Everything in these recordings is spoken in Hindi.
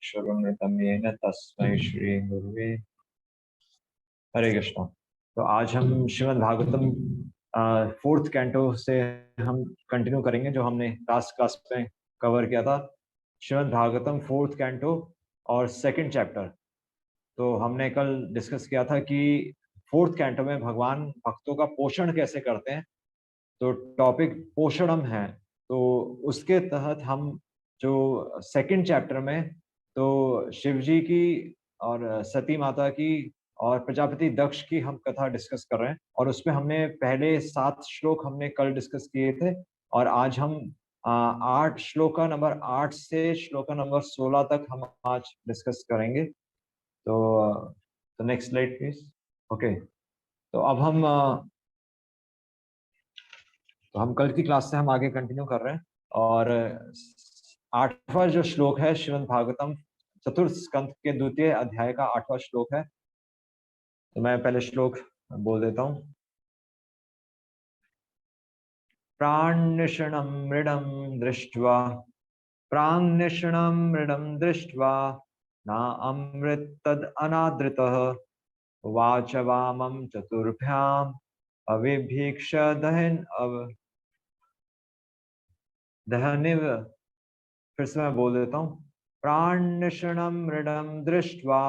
चक्षुरुन्मिलितं येन तस्मै श्री गुरुवे हरे कृष्णा। तो आज हम श्रीमद् भागवतम 4th कैंटो से हम कंटिन्यू करेंगे जो हमने लास्ट क्लास में कवर किया था। श्रीमद् भागवतम 4th कैंटो और 2nd चैप्टर। तो हमने कल डिस्कस किया था कि 4th कैंटो में भगवान भक्तों का पोषण कैसे करते हैं, तो टॉपिक पोषणम है। तो उसके तहत हम जो 2nd चैप्टर में तो शिव जी की और सती माता की और प्रजापति दक्ष की हम कथा डिस्कस कर रहे हैं, और उसमें हमने पहले 7 श्लोक हमने कल डिस्कस किए थे, और आज हम 8 श्लोका नंबर 8 से श्लोका नंबर 16 तक हम आज डिस्कस करेंगे। तो नेक्स्ट स्लाइड प्लीज। ओके, तो अब हम कल की क्लास से हम आगे कंटिन्यू कर रहे हैं, और 8वां जो श्लोक है श्रीमद् भागवतम चतुर्थ स्कंध के द्वितीय अध्याय का 8वां श्लोक है। तो मैं पहले श्लोक बोल देता हूँ। प्राण्यषणं मृडं दृष्ट्वा प्राण्यषणं मृडं दृष्ट्वा न अमृत तद अनादृतः उवाच वामं चतुर्भ्याम् अविभीक्ष दहनिव। फिर से मैं बोल देता हूँ। प्राण्यषणं मृडं दृष्ट्वा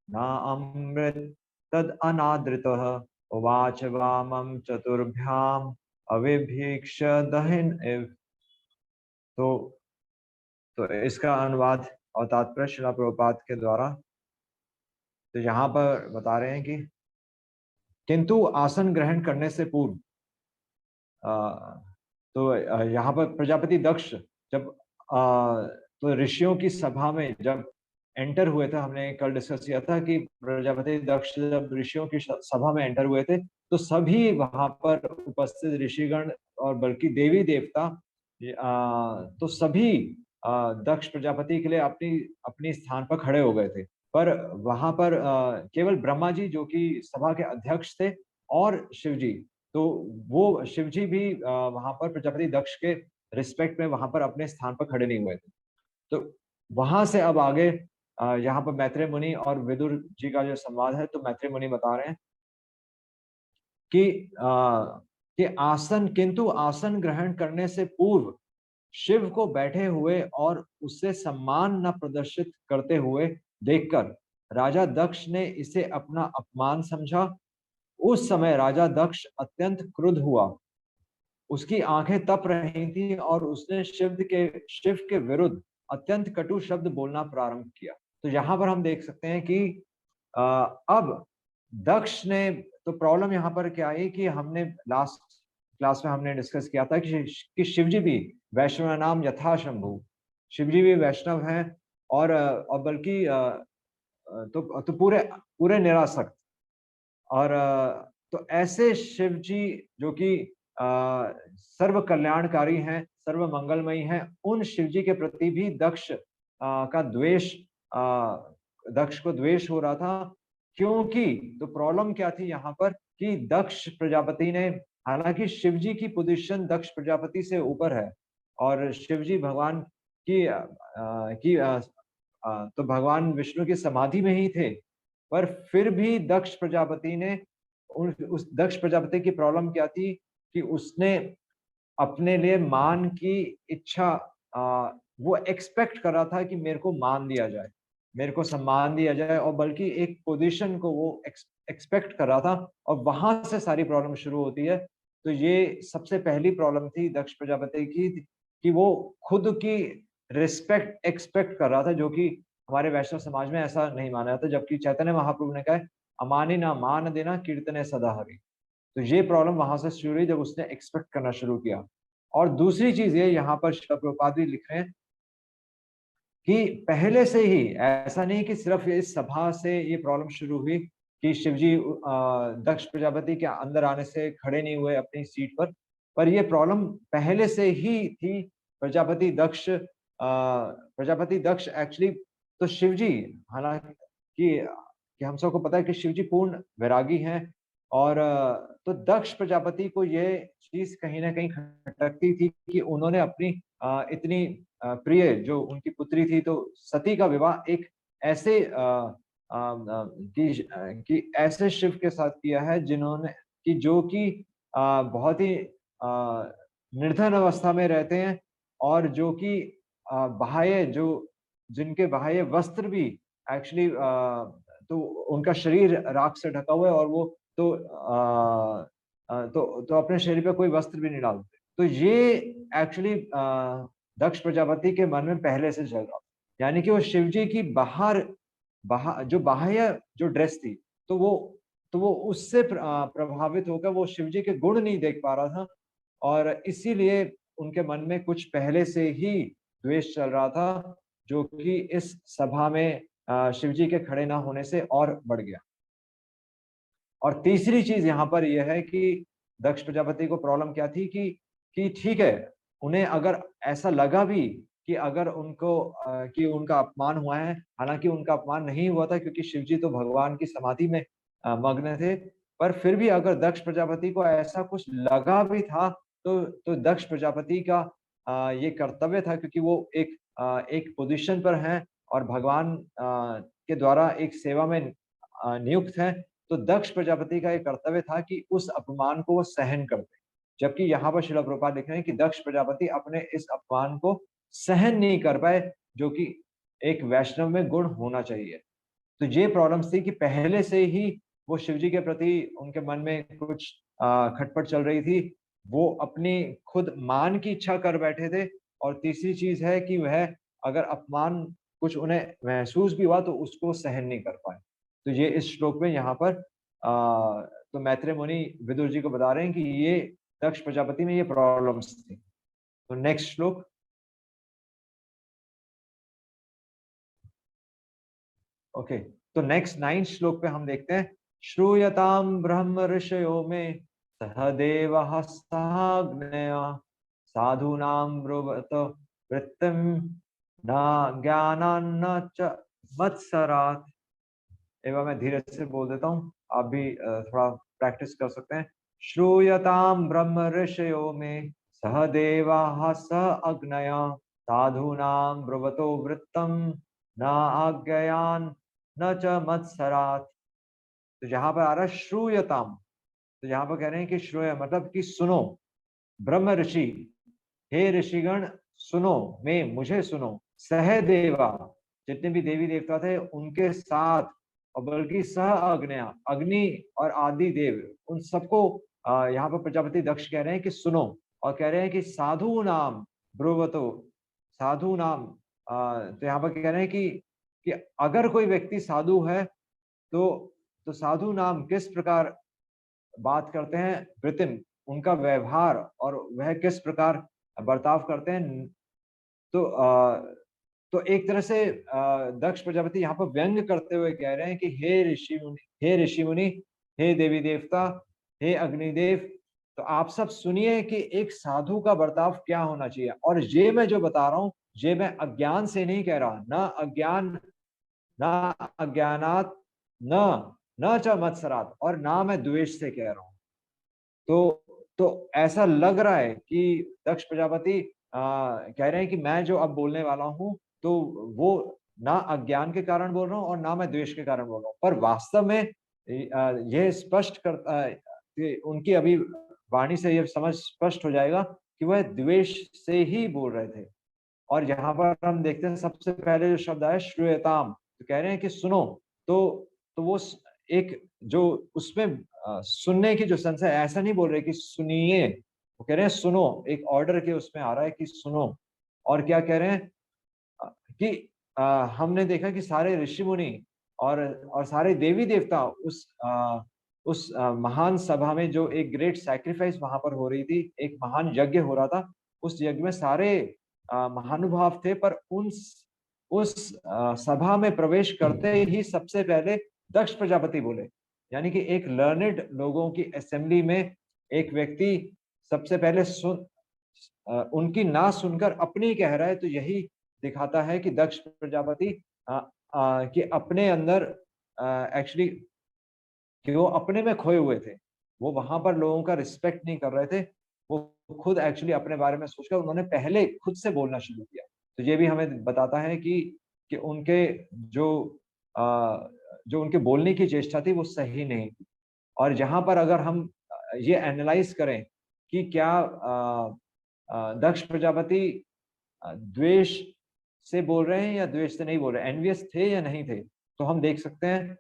न अमृत तद अनादृतः उवाच वामं चतुर्भ्याम् अविभीक्ष दहन इव। तो इसका अनुवाद और तात्पर्य श्रील प्रभुपाद के द्वारा तो यहाँ पर बता रहे हैं कि किंतु आसन ग्रहण करने से पूर्व तो यहाँ पर प्रजापति दक्ष जब तो ऋषियों की सभा में जब एंटर हुए थे, हमने कल डिस्कस किया था कि प्रजापति दक्ष जब ऋषियों की सभा में एंटर हुए थे तो सभी वहां पर उपस्थित ऋषिगण और बल्कि देवी देवता तो सभी दक्ष प्रजापति के लिए अपनी अपनी स्थान पर खड़े हो गए थे। पर वहां पर केवल ब्रह्मा जी जो कि सभा के अध्यक्ष थे और शिव जी, तो वो शिव जी भी वहां पर प्रजापति दक्ष के रिस्पेक्ट में वहां पर अपने स्थान पर खड़े नहीं हुए थे। तो वहां से अब आगे यहाँ पर मैत्रेय मुनि और विदुर जी का जो संवाद है, तो मैत्रेय मुनि बता रहे हैं कि किंतु आसन ग्रहण करने से पूर्व शिव को बैठे हुए और उससे सम्मान न प्रदर्शित करते हुए देखकर राजा दक्ष ने इसे अपना अपमान समझा। उस समय राजा दक्ष अत्यंत क्रुद्ध हुआ, उसकी आंखें तप रही थी और उसने शिव के विरुद्ध अत्यंत कटु शब्द बोलना प्रारंभ किया। तो यहाँ पर हम देख सकते हैं कि अब दक्ष ने, तो प्रॉब्लम यहाँ पर क्या है कि हमने लास्ट क्लास में हमने डिस्कस किया था कि शिवजी भी वैष्णव नाम यथा शंभु, शिवजी भी वैष्णव हैं और बल्कि तो पूरे पूरे निरासक्त, और तो ऐसे शिव जी जो कि सर्व कल्याणकारी हैं, सर्व मंगलमयी हैं, उन शिव जी के प्रति भी दक्ष का द्वेष, दक्ष को द्वेष हो रहा था। क्योंकि तो प्रॉब्लम क्या थी यहाँ पर कि दक्ष प्रजापति ने, हालांकि शिव जी की पोजीशन दक्ष प्रजापति से ऊपर है और शिव जी भगवान तो भगवान विष्णु की समाधि में ही थे, पर फिर भी दक्ष प्रजापति ने उस दक्ष प्रजापति की प्रॉब्लम क्या थी कि उसने अपने लिए मान की इच्छा, वो एक्सपेक्ट कर रहा था कि मेरे को मान दिया जाए, मेरे को सम्मान दिया जाए, और बल्कि एक पोजीशन को वो एक्सपेक्ट कर रहा था, और वहां से सारी प्रॉब्लम शुरू होती है। तो ये सबसे पहली प्रॉब्लम थी दक्ष प्रजापति की कि वो खुद की रिस्पेक्ट एक्सपेक्ट कर रहा था, जो कि हमारे वैष्णव समाज में ऐसा नहीं माना जाता, जबकि चैतन्य महाप्रभु ने कहा अमानी ना मान देना कीर्तने सदा हरि। तो ये प्रॉब्लम वहां से शुरू हुई जब उसने एक्सपेक्ट करना शुरू किया। और दूसरी चीज ये यहाँ पर श्रील प्रभुपाद भी लिख रहे हैं कि पहले से ही ऐसा नहीं कि सिर्फ इस सभा से ये प्रॉब्लम शुरू हुई कि शिवजी दक्ष प्रजापति के अंदर आने से खड़े नहीं हुए अपनी सीट पर यह प्रॉब्लम पहले से ही थी। प्रजापति दक्ष एक्चुअली, तो शिवजी, हालांकि कि हम सबको पता है कि शिवजी पूर्ण वैरागी हैं, और तो दक्ष प्रजापति को ये चीज कहीं ना कहीं खटकती थी कि उन्होंने अपनी इतनी प्रिय जो उनकी पुत्री थी, तो सती का विवाह एक ऐसे कि ऐसे शिव के साथ किया है जिन्होंने कि जो कि बहुत ही निर्धन अवस्था में रहते हैं और जो कि बाह्य जो जिनके बाह्य वस्त्र भी एक्चुअली तो उनका शरीर राख से ढका हुआ है और वो तो तो अपने शरीर पे कोई वस्त्र भी नहीं डालते। तो ये एक्चुअली दक्ष प्रजापति के मन में पहले से चल रहा था। यानी कि वो शिव जी की जो बाह्य जो ड्रेस थी, तो वो उससे प्रभावित होकर वो शिव जी के गुण नहीं देख पा रहा था और इसीलिए उनके मन में कुछ पहले से ही द्वेष चल रहा था, जो कि इस सभा में शिव जी के खड़े ना होने से और बढ़ गया। और तीसरी चीज़ यहाँ पर ये है कि दक्ष प्रजापति को प्रॉब्लम क्या थी कि ठीक है, उन्हें अगर ऐसा लगा भी कि अगर उनको कि उनका अपमान हुआ है, हालाँकि उनका अपमान नहीं हुआ था क्योंकि शिव जी तो भगवान की समाधि में मग्न थे। पर फिर भी अगर दक्ष प्रजापति को ऐसा कुछ लगा भी था, तो दक्ष प्रजापति का ये कर्तव्य था क्योंकि वो एक पोज़ीशन पर हैं और भगवान के द्वारा एक सेवा में नियुक्त हैं। तो दक्ष प्रजापति का ये कर्तव्य था कि उस अपमान को वो सहन करते। जबकि यहाँ पर श्रील प्रभुपाद लिख रहे हैं कि दक्ष प्रजापति अपने इस अपमान को सहन नहीं कर पाए, जो कि एक वैष्णव में गुण होना चाहिए। तो ये प्रॉब्लम्स थी कि पहले से ही वो शिव जी के प्रति उनके मन में कुछ खटपट चल रही थी। वो अपनी खुद मान की इच्छा कर बैठे थे और तीसरी चीज़ है कि वह अगर अपमान कुछ उन्हें महसूस भी हुआ तो उसको सहन नहीं कर पाए। तो ये इस श्लोक में यहाँ पर तो मैत्रेय मुनि विदुर जी को बता रहे हैं कि ये दक्ष प्रजापति में ये प्रॉब्लम्स थी। तो नेक्स्ट श्लोक। ओके, तो नेक्स्ट 9th श्लोक पे हम देखते हैं, श्रूयताम ब्रह्म ऋषयो में सह देवः सहाग्नया साधूनां ब्रुवत वृत्तिम न ज्ञानान्न च मत्सरात्। एवं मैं धीरे से बोल देता हूँ, आप भी थोड़ा प्रैक्टिस कर सकते हैं। श्रूयताम ब्रह्म ऋषयो में सह देवाः सह अग्नया साधूनां ब्रुवतो वृत्तम न आज्ञयान न च मत्सरात्। तो यहाँ पर आ रहा है श्रूयताम, तो यहाँ पर कह रहे हैं कि श्रूय मतलब कि सुनो, ब्रह्म ऋषि, हे ऋषिगण सुनो, मैं मुझे सुनो, सह देवा, जितने भी देवी देवता थे उनके साथ, और बल्कि सह अग्नया, अग्नि और आदि देव, उन सबको यहाँ पर प्रजापति दक्ष कह रहे हैं कि सुनो, और कह रहे हैं कि साधु नाम ब्रुवतो, साधु नाम तो यहाँ पर कह रहे हैं कि अगर कोई व्यक्ति साधु है तो साधु नाम किस प्रकार बात करते हैं, वृत्तिम उनका व्यवहार और वह किस प्रकार बर्ताव करते हैं। तो तो एक तरह से दक्ष प्रजापति यहाँ पर व्यंग करते हुए कह रहे हैं कि हे ऋषि मुनि, हे देवी देवता, हे अग्निदेव, तो आप सब सुनिए कि एक साधु का बर्ताव क्या होना चाहिए। और ये मैं जो बता रहा हूँ, ये मैं अज्ञान से नहीं कह रहा, ना अज्ञानात, न न च मत्सरात, और ना मैं द्वेष से कह रहा हूँ। तो ऐसा लग रहा है कि दक्ष प्रजापति कह रहे हैं कि मैं जो अब बोलने वाला हूँ, तो वो ना अज्ञान के कारण बोल रहा हूँ और ना मैं द्वेष के कारण बोल रहा हूँ। पर वास्तव में यह स्पष्ट करता है कि उनकी अभी वाणी से यह समझ स्पष्ट हो जाएगा कि वह द्वेष से ही बोल रहे थे। और यहाँ पर हम देखते हैं सबसे पहले जो शब्द आया श्रूयताम, तो कह रहे हैं कि सुनो। तो वो एक जो उसमें सुनने की जो सेंस है, ऐसा नहीं बोल रहे कि सुनिए, वो कह रहे हैं सुनो, एक ऑर्डर के उसमें आ रहा है कि सुनो। और क्या कह रहे हैं कि हमने देखा कि सारे ऋषि मुनि और सारे देवी देवता उस महान सभा में, जो एक ग्रेट सैक्रिफाइस वहां पर हो रही थी, एक महान यज्ञ हो रहा था, उस यज्ञ में सारे महानुभाव थे। पर उस सभा में प्रवेश करते ही सबसे पहले दक्ष प्रजापति बोले। यानी कि एक लर्नेड लोगों की असेंबली में एक व्यक्ति सबसे पहले उनकी ना सुनकर अपनी कह रहा है, तो यही दिखाता है कि दक्ष प्रजापति कि अपने अंदर एक्चुअली कि वो अपने में खोए हुए थे। वो वहां पर लोगों का रिस्पेक्ट नहीं कर रहे थे, वो खुद एक्चुअली अपने बारे में सोचकर उन्होंने पहले खुद से बोलना शुरू किया। तो ये भी हमें बताता है कि उनके जो जो उनके बोलने की चेष्टा थी वो सही नहीं थी। और जहाँ पर अगर हम ये एनालाइज़ करें कि क्या दक्ष प्रजापति द्वेष से बोल रहे हैं या द्वेष से नहीं बोल रहे हैं, एनवियस थे या नहीं थे, तो हम देख सकते हैं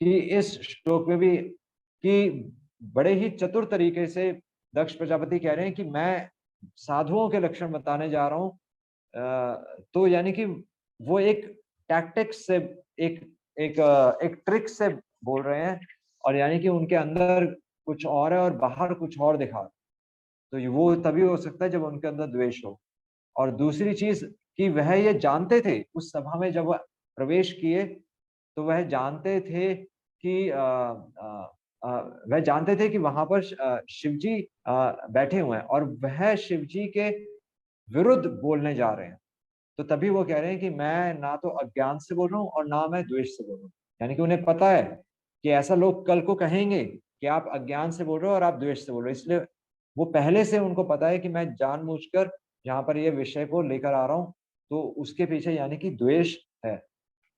कि इस श्लोक में भी कि बड़े ही चतुर तरीके से दक्ष प्रजापति कह रहे हैं कि मैं साधुओं के लक्षण बताने जा रहा हूँ। तो यानी कि वो एक टैक्टिक्स से एक एक ट्रिक से बोल रहे हैं और यानी कि उनके अंदर कुछ और है और बाहर कुछ और दिखा रहे हैं। तो ये वो तभी हो सकता है जब उनके अंदर द्वेष हो। और दूसरी चीज़ कि वह ये जानते थे उस सभा में जब वह प्रवेश किए, तो वह जानते थे कि वह जानते थे कि वहाँ पर शिव जी बैठे हुए हैं और वह शिव जी के विरुद्ध बोलने जा रहे हैं। तो तभी वो कह रहे हैं कि मैं ना तो अज्ञान से बोल रहा हूँ और ना मैं द्वेष से बोल रहा हूँ। यानी कि उन्हें पता है कि ऐसा लोग कल को कहेंगे कि आप अज्ञान से बोल रहे हो और आप द्वेष से बोल रहे हो। इसलिए वो पहले से उनको पता है कि मैं जानबूझकर यहाँ पर ये विषय को लेकर आ रहा हूँ, तो उसके पीछे यानी कि द्वेष है।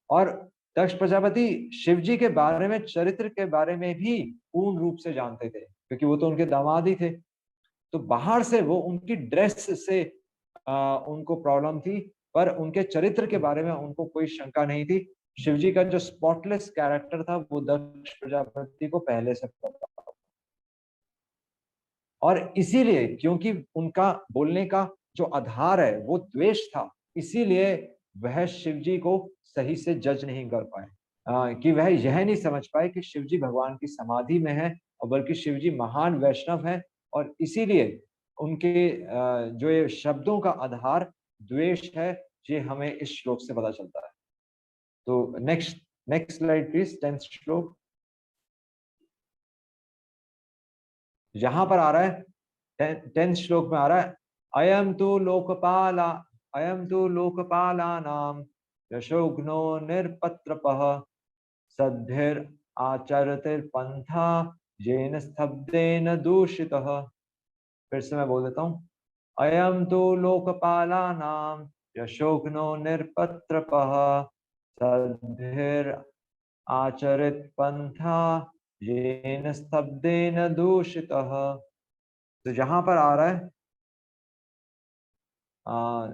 और दक्ष प्रजापति शिव जी के बारे में, चरित्र के बारे में भी पूर्ण रूप से जानते थे, क्योंकि वो तो उनके दामाद ही थे। तो बाहर से वो उनकी ड्रेस से उनको प्रॉब्लम थी, पर उनके चरित्र के बारे में उनको कोई शंका नहीं थी। शिव जी का जो स्पॉटलेस कैरेक्टर था, वो दक्ष प्रजापति को पहले से पता था। और इसीलिए क्योंकि उनका बोलने का जो आधार है, वो द्वेष था, इसीलिए वह शिव जी को सही से जज नहीं कर पाए। कि वह यह नहीं समझ पाए कि शिव जी भगवान की समाधि में है और बल्कि शिव जी महान वैष्णव हैं और इसीलिए उनके जो ये शब्दों का आधार द्वेष है, ये हमें इस श्लोक से पता चलता है। तो next next slide please, 10th श्लोक। यहाँ पर आ रहा है 10th श्लोक में आ रहा है, अयम तु लोकपालानां यशोघ्नो निरपत्रपः सद्भिर आचरतिर्पन्था येन स्तब्धेन दूषितः। फिर से मैं बोल देता हूँ, अयम तो लोकपालानां यशोघ्नो निरपत्रपः सद्भिर आचरित पंथा येन स्तब्धेन दूषितः। तो जहां पर आ रहा है आ,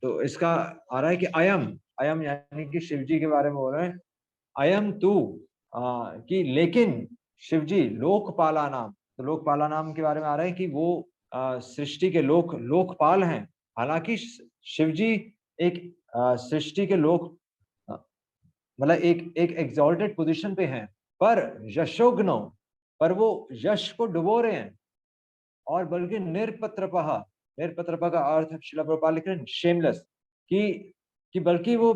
तो इसका आ रहा है कि अयम अयम यानी कि शिव जी के बारे में बोल रहे हैं। अयम तू कि लेकिन शिव जी लोकपाला नाम, तो लोकपाला नाम के बारे में आ रहा है कि वो सृष्टि के लोकपाल हैं। हालांकि शिव जी एक सृष्टि के अ, मतलब एक एग्जॉल्टेड पोजीशन पे हैं, पर यशोग्नो, पर वो यश को डुबो रहे हैं। और बल्कि निरपत्रपः, निरपत्रपः का अर्थ शिला प्रभुपाद लिख रहे हैं शेमलेस, कि बल्कि वो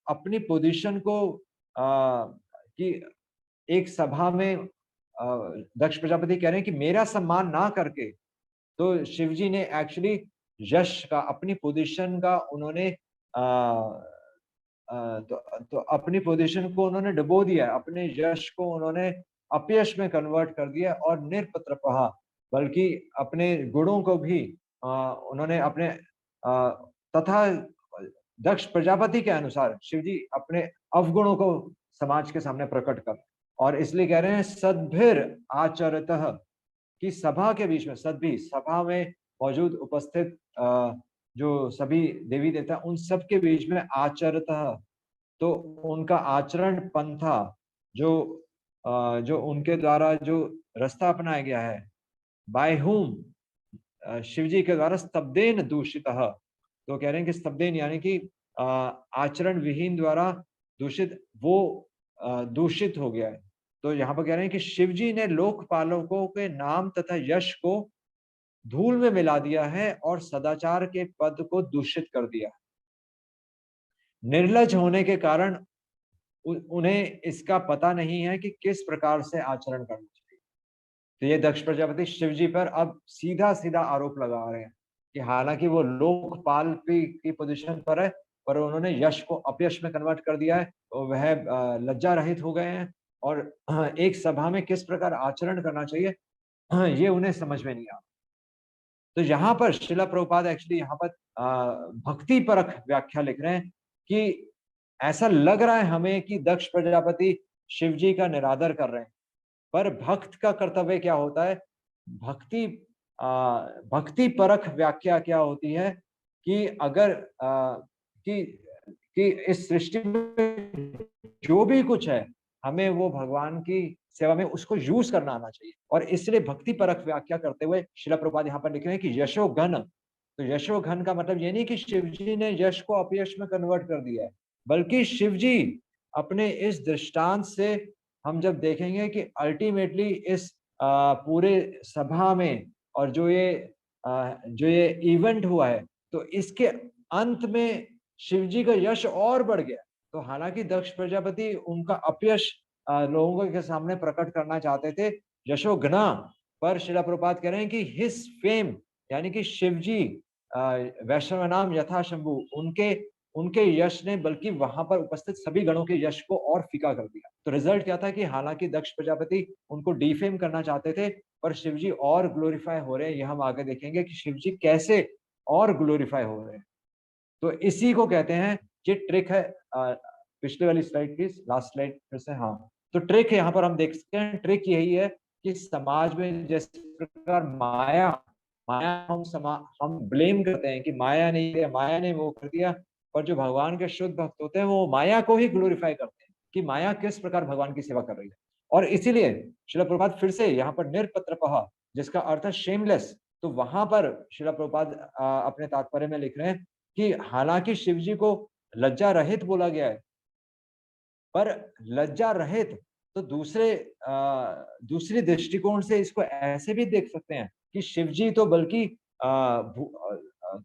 अपनी पोजीशन को कि एक सभा में दक्ष प्रजापति कह रहे हैं कि मेरा सम्मान ना करके, तो शिव जी ने एक्चुअली यश का, अपनी पोजीशन का उन्होंने तो अपनी पोजीशन को उन्होंने डुबो दिया, अपने यश को उन्होंने अपयश में कन्वर्ट कर दिया और निरपत्रपः, बल्कि अपने गुणों को भी उन्होंने अपने तथा दक्ष प्रजापति के अनुसार शिव जी अपने अवगुणों को समाज के सामने प्रकट कर, और इसलिए कह रहे हैं सद्भिर आचरतः, कि सभा के बीच में, सद्भि सभा में मौजूद उपस्थित जो सभी देवी देवता उन सब के बीच में आचरतः, तो उनका आचरण पंथा, जो उनके द्वारा जो रास्ता अपनाया गया है, बाय whom, शिव जी के द्वारा स्तब्धेन दूषितः, तो कह रहे हैं कि स्तब्धेन यानी कि आचरण विहीन द्वारा दूषित, वो दूषित हो गया है। तो यहाँ पर कह रहे हैं कि शिव जी ने लोकपालकों के नाम तथा यश को धूल में मिला दिया है और सदाचार के पद को दूषित कर दिया। निर्लज होने के कारण उन्हें इसका पता नहीं है कि किस प्रकार से आचरण करना चाहिए। तो ये दक्ष प्रजापति शिव जी पर अब सीधा सीधा आरोप लगा रहे हैं कि हालांकि वो लोकपाल की पोजीशन पर है, पर उन्होंने यश को अपयश में कन्वर्ट कर दिया है, तो वह लज्जा रहित हो गए हैं और एक सभा में किस प्रकार आचरण करना चाहिए, ये उन्हें समझ में नहीं आ रहा। तो यहाँ पर श्रीला प्रभुपाद एक्चुअली यहाँ पर भक्ति परक व्याख्या लिख रहे हैं कि ऐसा लग रहा है हमें कि दक्ष प्रजापति शिव जी का निरादर कर रहे हैं, पर भक्त का कर्तव्य क्या होता है? भक्ति भक्ति परख व्याख्या क्या होती है कि अगर कि कि इस सृष्टि में जो भी कुछ है, हमें वो भगवान की सेवा में उसको यूज़ करना आना चाहिए। और इसलिए भक्ति परख व्याख्या करते हुए श्रील प्रभुपाद यहाँ पर लिख रहे हैं कि यशो घन, तो यशो घन का मतलब ये नहीं कि शिव जी ने यश को अपयश में कन्वर्ट कर दिया है, बल्कि शिव जी अपने इस दृष्टांत से हम जब देखेंगे कि अल्टीमेटली इस पूरे सभा में और जो ये इवेंट हुआ है, तो इसके अंत में शिव जी का यश और बढ़ गया। तो हालांकि दक्ष प्रजापति उनका अपयश लोगों के सामने प्रकट करना चाहते थे यशोघ्ना, पर श्रील प्रभुपाद कह रहे हैं कि हिज फेम यानी कि शिव जी वैष्णव नाम यथा शंभु, उनके उनके यश ने बल्कि वहां पर उपस्थित सभी गणों के यश को और फीका कर दिया। तो रिजल्ट क्या था कि हालांकि दक्ष प्रजापति उनको डिफेम करना चाहते थे, पर शिव जी और ग्लोरीफाई हो रहे हैं। ये हम आगे देखेंगे कि शिव जी कैसे और ग्लोरीफाई हो रहे हैं। तो इसी को कहते हैं, ये ट्रिक है। पिछले वाली स्लाइड प्लीज, लास्ट स्लाइड फिर से। हाँ, तो ट्रिक यहाँ पर हम देख सकते हैं, ट्रिक यही है कि समाज में जिस प्रकार माया माया हम ब्लेम करते हैं कि माया नहीं है, माया ने वो कर दिया, पर जो भगवान के शुद्ध भक्त होते हैं वो माया को ही ग्लोरीफाई करते हैं कि माया किस प्रकार भगवान की सेवा कर रही है। और इसीलिए श्रील प्रभुपाद फिर से यहाँ पर निरपत्रपः, जिसका अर्थ है शेमलेस, तो वहां पर श्रील प्रभुपाद अपने तात्पर्य में लिख रहे हैं कि हालांकि शिव जी को लज्जा रहित बोला गया है, पर लज्जा रहित तो दूसरी दृष्टिकोण से इसको ऐसे भी देख सकते हैं कि शिव जी तो बल्कि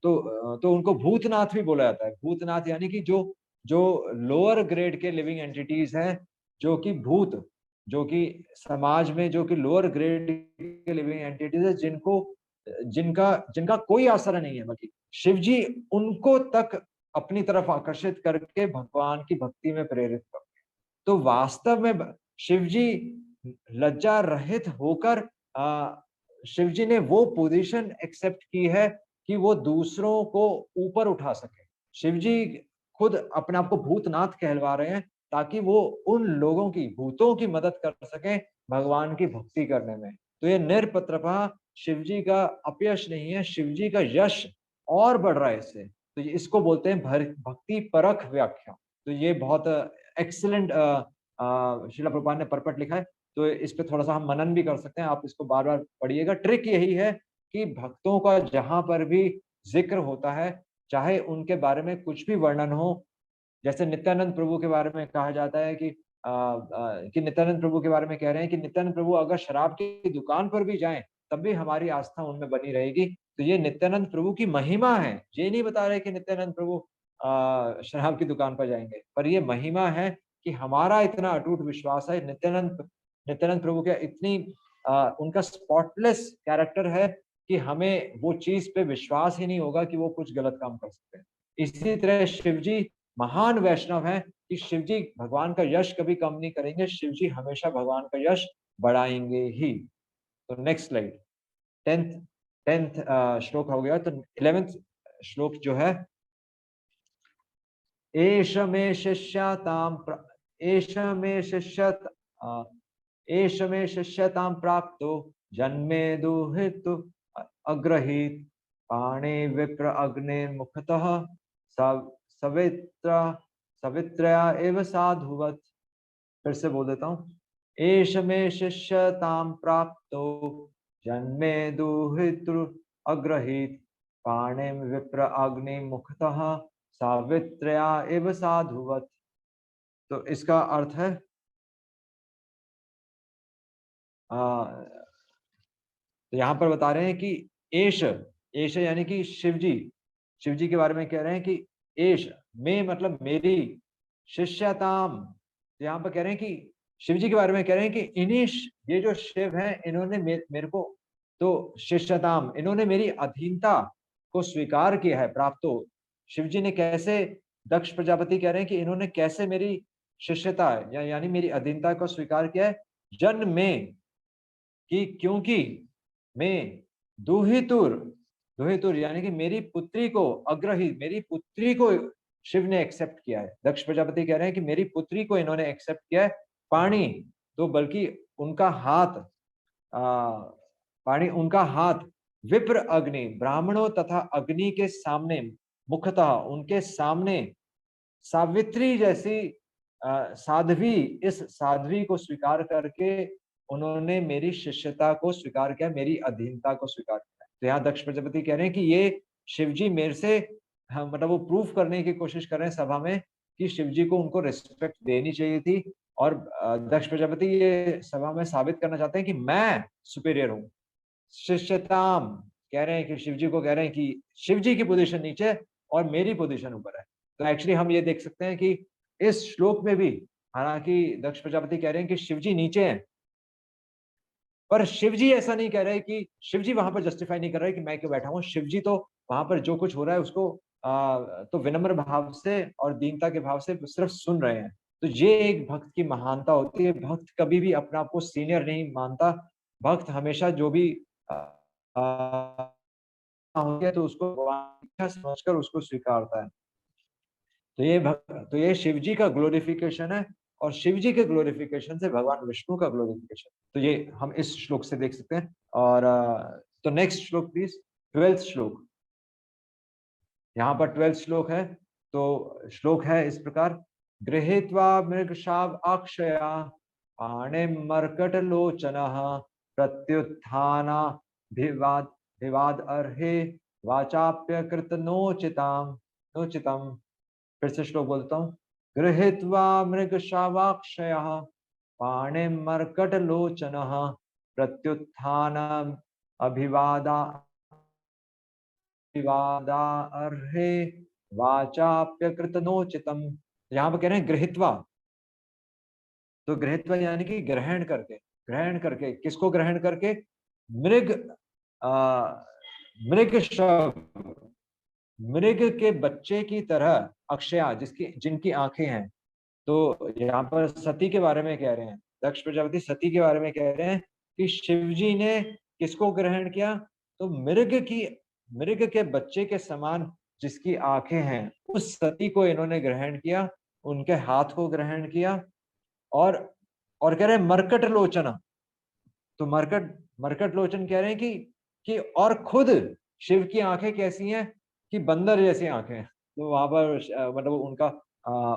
तो उनको भूतनाथ भी बोला जाता है। भूतनाथ यानी कि जो जो लोअर ग्रेड के लिविंग एंटिटीज हैं, जो कि भूत, जो कि समाज में जो कि लोअर ग्रेड के लिविंग एंटिटीज है, जिनका जिनका कोई आसरा नहीं है, बल्कि शिव जी उनको तक अपनी तरफ आकर्षित करके भगवान की भक्ति में प्रेरित करते हैं। तो वास्तव में शिव जी लज्जा रहित होकर शिव जी ने वो पोजीशन एक्सेप्ट की है कि वो दूसरों को ऊपर उठा सके। शिव जी खुद अपने आप को भूतनाथ कहलवा रहे हैं ताकि वो उन लोगों की, भूतों की मदद कर सकें भगवान की भक्ति करने में। तो ये निरपत्रपः शिव जी का अपयश नहीं है, शिव जी का यश और बढ़ रहा है इससे। तो इसको बोलते हैं भक्ति परख व्याख्या। तो ये बहुत एक्सीलेंट श्रील प्रभुपाद ने परपट लिखा है, तो इस पे थोड़ा सा हम मनन भी कर सकते हैं। आप इसको बार बार पढ़िएगा। ट्रिक यही है कि भक्तों का जहां पर भी जिक्र होता है, चाहे उनके बारे में कुछ भी वर्णन हो, जैसे नित्यानंद प्रभु के बारे में कहा जाता है कि नित्यानंद प्रभु के बारे में कह रहे हैं कि नित्यानंद प्रभु अगर शराब की दुकान पर भी जाएं तब भी हमारी आस्था उनमें बनी रहेगी। तो ये नित्यानंद प्रभु की महिमा है। ये नहीं बता रहे कि नित्यानंद प्रभु शराब की दुकान पर जाएंगे, पर ये महिमा है कि हमारा इतना अटूट विश्वास है नित्यानंद प्रभु के इतनी उनका स्पॉटलेस कैरेक्टर है कि हमें वो चीज पे विश्वास ही नहीं होगा कि वो कुछ गलत काम कर सकते हैं। इसी तरह शिव जी महान वैष्णव है कि शिव जी भगवान का यश कभी कम नहीं करेंगे, शिव जी हमेशा भगवान का यश बढ़ाएंगे ही। तो नेक्स्ट स्लाइड, टेंथ टेंथ श्लोक हो गया। तो 11th श्लोक जो है, एष मे शिष्यताम एष मे शिष्यत एष मे शिष्यताम प्राप्तो जन्मे दुहितु अग्रहीत पाणे विप्र अग्ने मुखतः सवित्र सवित्रया एव साधुवत। फिर से बोल देता हूँ, एष मे शिष्यताम प्राप्तो जन्मे दुहितु अग्रहीत पाणे विप्र अग्नि मुखतः सावित्रया एव साधुवत। तो इसका अर्थ है तो यहाँ पर बता रहे हैं कि एश एश यानी कि शिव जी के बारे में कह रहे हैं कि एश में मतलब मेरी, शिष्यताम, तो यहाँ पर कह रहे हैं कि शिव जी के बारे में कह रहे हैं कि ये जो शिव हैं इन्होंने मेरे को, तो शिष्यताम, इन्होंने मेरी अधीनता को स्वीकार किया है। प्राप्त हो, शिव जी ने कैसे, दक्ष प्रजापति कह रहे हैं कि इन्होंने कैसे मेरी शिष्यता यानी मेरी अधीनता को स्वीकार किया है। जन्म में कि क्योंकि मैं दुहितुर दुहितुर यानी कि मेरी पुत्री को, अग्रही मेरी पुत्री को शिव ने एक्सेप्ट किया है। दक्ष प्रजापति कह रहे हैं कि मेरी पुत्री को इन्होंने एक्सेप्ट किया है। पाणी तो बल्कि उनका हाथ, पाणी उनका हाथ विप्र अग्नि, ब्राह्मणों तथा अग्नि के सामने, मुखतः उनके सामने सावित्री जैसी साध्वी, इस साध्वी को स्वीकार करके उन्होंने मेरी शिष्यता को स्वीकार किया, मेरी अधीनता को स्वीकार किया। तो यहाँ दक्ष प्रजापति कह रहे हैं कि ये शिवजी मेरे से, हाँ, मतलब वो प्रूफ करने की कोशिश कर रहे हैं सभा में कि शिवजी को उनको रिस्पेक्ट देनी चाहिए थी। और दक्ष प्रजापति ये सभा में साबित करना चाहते हैं कि मैं सुपीरियर हूँ। शिष्यताम कह रहे हैं कि शिवजी को कह रहे हैं कि शिवजी की पोजीशन नीचे है और मेरी पोजीशन ऊपर है। तो एक्चुअली हम ये देख सकते हैं कि इस श्लोक में भी, हालांकि दक्ष प्रजापति कह रहे हैं कि शिवजी नीचे हैं, पर शिवजी ऐसा नहीं कह रहे कि शिवजी वहां पर जस्टिफाई नहीं कर रहे कि मैं क्यों बैठा हूं। शिवजी तो वहां पर जो कुछ हो रहा है उसको तो विनम्र भाव से और दीनता के भाव से सिर्फ सुन रहे हैं। तो ये एक भक्त की महानता होती है। भक्त कभी भी अपने आप को सीनियर नहीं मानता। भक्त हमेशा जो भी हो गया तो उसको भगवान की इच्छा समझकर उसको स्वीकारता है। तो ये शिव जी का ग्लोरिफिकेशन है और शिव जी के ग्लोरिफिकेशन से भगवान विष्णु का ग्लोरिफिकेशन। तो ये हम इस श्लोक से देख सकते हैं। और तो नेक्स्ट श्लोक प्लीज, 12th श्लोक। यहाँ पर 12th श्लोक है। तो श्लोक है इस प्रकार, गृहीत्वा मृगशाव अक्षया पाणिम मर्कट लोचनः प्रत्युत्थाना भिवाद भिवाद अर्हे वाचाप्य कृत नोचिताम नोचितम। फिर से श्लोक बोलता हूँ, गृहीत्वा मृगशावाक्षयः पाणिम मर्कट लोचनः प्रत्युत्थानम अभिवादा विवादा अर्हे वाचाप्यकृत नोचितम। यहाँ पर कह रहे हैं गृहीत्वा। तो गृहीत्वा यानी कि ग्रहण करके, ग्रहण करके किसको ग्रहण करके? मृग, मृग शव, मृग के बच्चे की तरह अक्षया, जिसकी जिनकी आंखें हैं। तो यहाँ पर सती के बारे में कह रहे हैं, दक्ष प्रजापति सती के बारे में कह रहे हैं कि शिवजी ने किसको ग्रहण किया? तो मृग के बच्चे के समान जिसकी आंखें हैं उस सती को इन्होंने ग्रहण किया, उनके हाथ को ग्रहण किया। और और कह रहे हैं मरकट लोचना। तो मरकट मरकट लोचन कह रहे हैं कि और खुद शिव की आंखें कैसी हैं? कि बंदर जैसी आंखें हैं। तो वहां पर मतलब उनका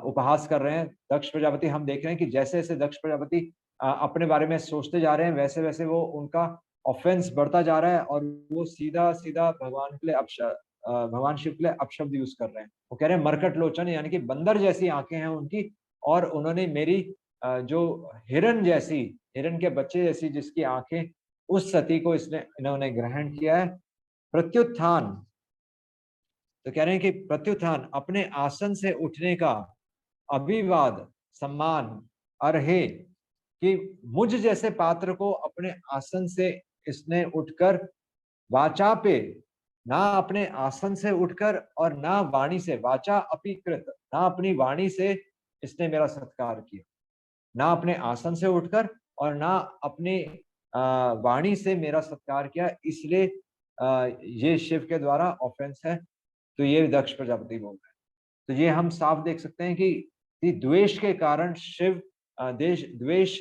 उपहास कर रहे हैं दक्ष प्रजापति। हम देख रहे हैं कि जैसे जैसे दक्ष प्रजापति अपने बारे में सोचते जा रहे हैं वैसे वैसे वो उनका ऑफेंस बढ़ता जा रहा है और वो सीधा सीधा भगवान के लिए भगवान शिव के लिए अपशब्द यूज कर रहे हैं। वो कह रहे हैं मरकट लोचन यानी कि बंदर जैसी आंखें हैं उनकी, और उन्होंने मेरी जो हिरण जैसी, हिरण के बच्चे जैसी जिसकी आंखें, उस सती को इन्होंने ग्रहण किया है। प्रत्युत्थान, तो कह रहे हैं कि प्रत्युत्थान अपने आसन से उठने का, अभिवाद सम्मान, अर्हे कि मुझ जैसे पात्र को अपने आसन से इसने उठकर, वाचा पे, ना अपने आसन से उठकर और ना वाणी से, वाचा अपीकृत, ना अपनी वाणी से इसने मेरा सत्कार किया। ना अपने आसन से उठकर और ना अपने वाणी से मेरा सत्कार किया, इसलिए ये शिव के द्वारा ऑफेंस है। तो ये दक्ष प्रजापति बोल रहे हैं। तो ये हम साफ देख सकते हैं कि द्वेष के कारण शिव, द्वेष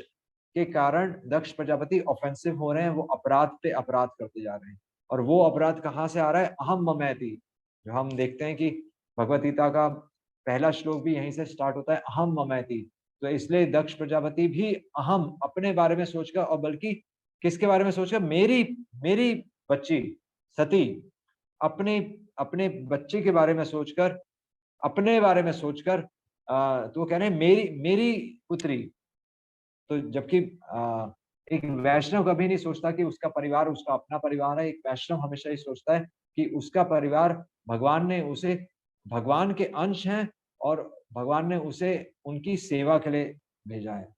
के कारण दक्ष प्रजापति ऑफेंसिव हो रहे हैं। वो अपराध पे अपराध करते जा रहे हैं। और वो अपराध कहाँ से आ रहा है? अहम ममैति। जो हम देखते हैं कि भगवत गीता का पहला श्लोक भी यहीं से स्टार्ट होता है, अहम ममैति। तो इसलिए दक्ष प्रजापति भी अहम, अपने बारे में सोचकर, और बल्कि किसके बारे में सोचकर? मेरी मेरी बच्ची सती, अपने अपने बच्चे के बारे में सोचकर, अपने बारे में सोचकर तो वो कह रहे हैं मेरी मेरी पुत्री। तो जबकि एक वैष्णव कभी नहीं सोचता कि उसका परिवार उसका अपना परिवार है। एक वैष्णव हमेशा ही सोचता है कि उसका परिवार, भगवान ने उसे, भगवान के अंश हैं और भगवान ने उसे उनकी सेवा के लिए भेजा है।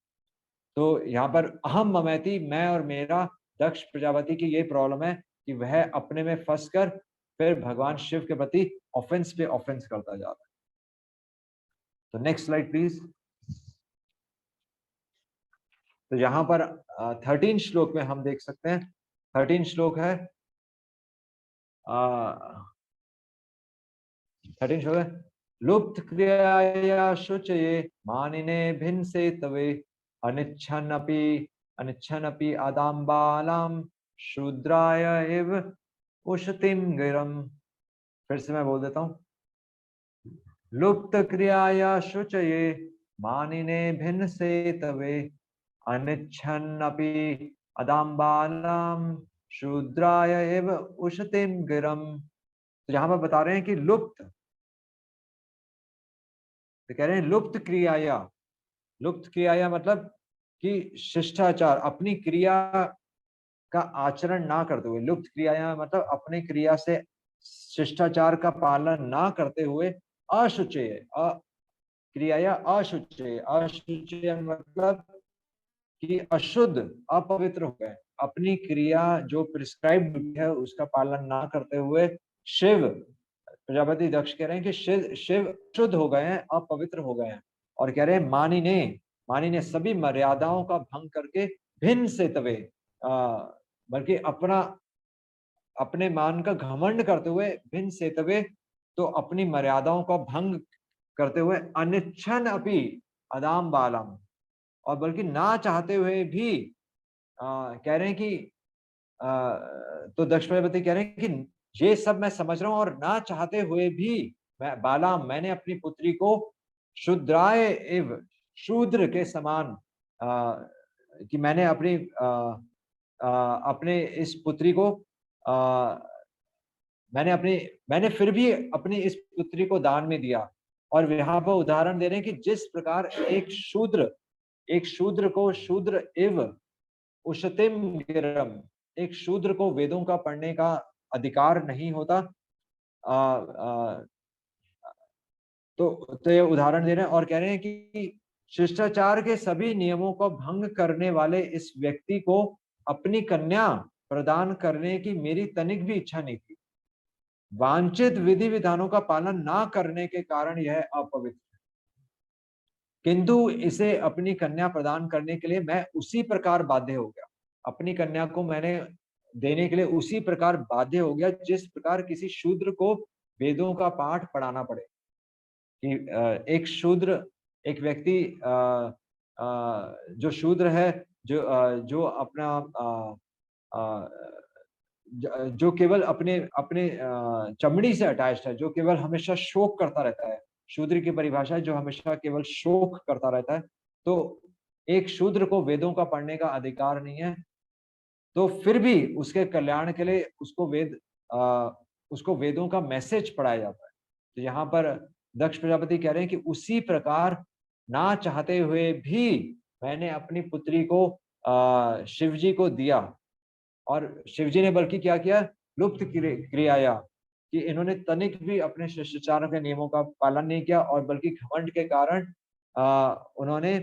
तो यहाँ पर अहम ममैति, मैं और मेरा, दक्ष प्रजापति की ये प्रॉब्लम है कि वह अपने में फंस कर फिर भगवान शिव के प्रति ऑफेंस पे ऑफेंस करता जा रहा है। तो नेक्स्ट स्लाइड प्लीज। तो यहाँ पर 13 श्लोक में हम देख सकते हैं, 13 श्लोक है, 13 हो गए। लुप्त क्रियाया शुचये मानिने भिन्से तवे अनिच्छन्नपि आदाम्बालाम शूद्राय एव उशतिम गिरम। फिर से मैं बोल देता हूँ। लुप्त क्रियाया शुचये मानिने भिन्से तवे अनिच्छन्नपि अदाम्बालाम शूद्राय एव उशतिम गिरम। तो यहाँ पर बता रहे हैं कि लुप्त, तो कह रहे हैं लुप्त क्रियाया मतलब कि शिष्टाचार, अपनी क्रिया का आचरण ना करते हुए, लुप्त क्रियाया मतलब अपनी क्रिया से शिष्टाचार का पालन ना करते हुए अशुचेय, क्रियाया अशुचेय, अशुचेय मतलब कि अशुद्ध, अपवित्र हो गए, अपनी क्रिया जो प्रिस्क्राइब्ड है उसका पालन ना करते हुए शिव, प्रजापति दक्ष कह रहे हैं कि शिव शुद्ध हो गए हैं, अपवित्र हो गए हैं। और कह रहे हैं मानी ने सभी मर्यादाओं का भंग करके भिन्न से तवे, बल्कि अपने मान का घमंड करते हुए भिन्न से तवे, तो अपनी मर्यादाओं का भंग करते हुए अनिच्छन अपि अदाम बालम, और बल्कि ना चाहते हुए भी कह रहे हैं कि तो दक्ष प्रजापति कह रहे हैं कि ये सब मैं समझ रहा हूं, और ना चाहते हुए भी मैंने अपनी पुत्री को शूद्राय एव, शूद्र के समान कि मैंने अपने इस पुत्री को मैंने फिर भी अपनी इस पुत्री को दान में दिया। और यहाँ पर उदाहरण दे रहे हैं कि जिस प्रकार एक शूद्र को शूद्र एव उशतिम गिरम, एक शूद्र को वेदों का पढ़ने का अधिकार नहीं होता, आ, आ, तो ये उदाहरण दे रहे हैं और कह रहे हैं कि शिष्टाचार के सभी नियमों को भंग करने वाले इस व्यक्ति को अपनी कन्या प्रदान करने की मेरी तनिक भी इच्छा नहीं थी। वांछित विधि विधानों का पालन ना करने के कारण यह अपवित्र, किंतु इसे अपनी कन्या प्रदान करने के लिए मैं उसी प्रकार बाध्य हो गया, अपनी कन्या को मैंने देने के लिए उसी प्रकार बाध्य हो गया जिस प्रकार किसी शूद्र को वेदों का पाठ पढ़ाना पड़े। कि एक व्यक्ति जो शूद्र है, जो अपना जो केवल अपने अपने चमड़ी से अटैच्ड है, जो केवल हमेशा शोक करता रहता है, शूद्र की परिभाषा है जो हमेशा केवल शोक करता रहता है, तो एक शूद्र को वेदों का पढ़ने का अधिकार नहीं है। तो फिर भी उसके कल्याण के लिए उसको वेदों का मैसेज पढ़ाया जाता है। तो यहाँ पर दक्ष प्रजापति कह रहे हैं कि उसी प्रकार ना चाहते हुए भी मैंने अपनी पुत्री को शिव जी को दिया, और शिव जी ने बल्कि क्या किया, लुप्त क्रियाया, कि इन्होंने तनिक भी अपने शिष्टाचार के नियमों का पालन नहीं किया, और बल्कि घमंड के कारण उन्होंने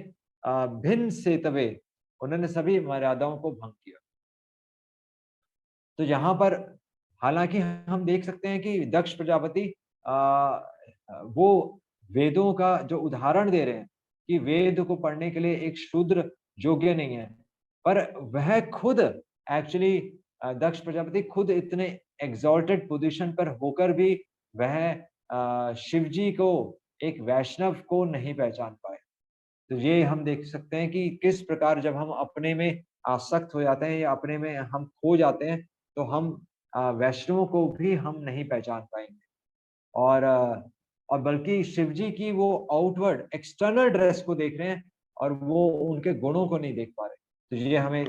भिन्न सेतवे, उन्होंने सभी मर्यादाओं को भंग किया। तो यहाँ पर हालांकि हम देख सकते हैं कि दक्ष प्रजापति वो वेदों का जो उदाहरण दे रहे हैं कि वेद को पढ़ने के लिए एक शूद्र योग्य नहीं है, पर वह खुद एक्चुअली दक्ष प्रजापति खुद इतने एग्जॉल्टेड पोजीशन पर होकर भी वह शिव जी को, एक वैष्णव को नहीं पहचान पाए। तो ये हम देख सकते हैं कि किस प्रकार जब हम अपने में आसक्त हो जाते हैं या अपने में हम खो जाते हैं, तो हम वैष्णवों को भी हम नहीं पहचान पाएंगे। और बल्कि शिव जी की वो आउटवर्ड एक्सटर्नल ड्रेस को देख रहे हैं और वो उनके गुणों को नहीं देख पा रहे। तो ये हमें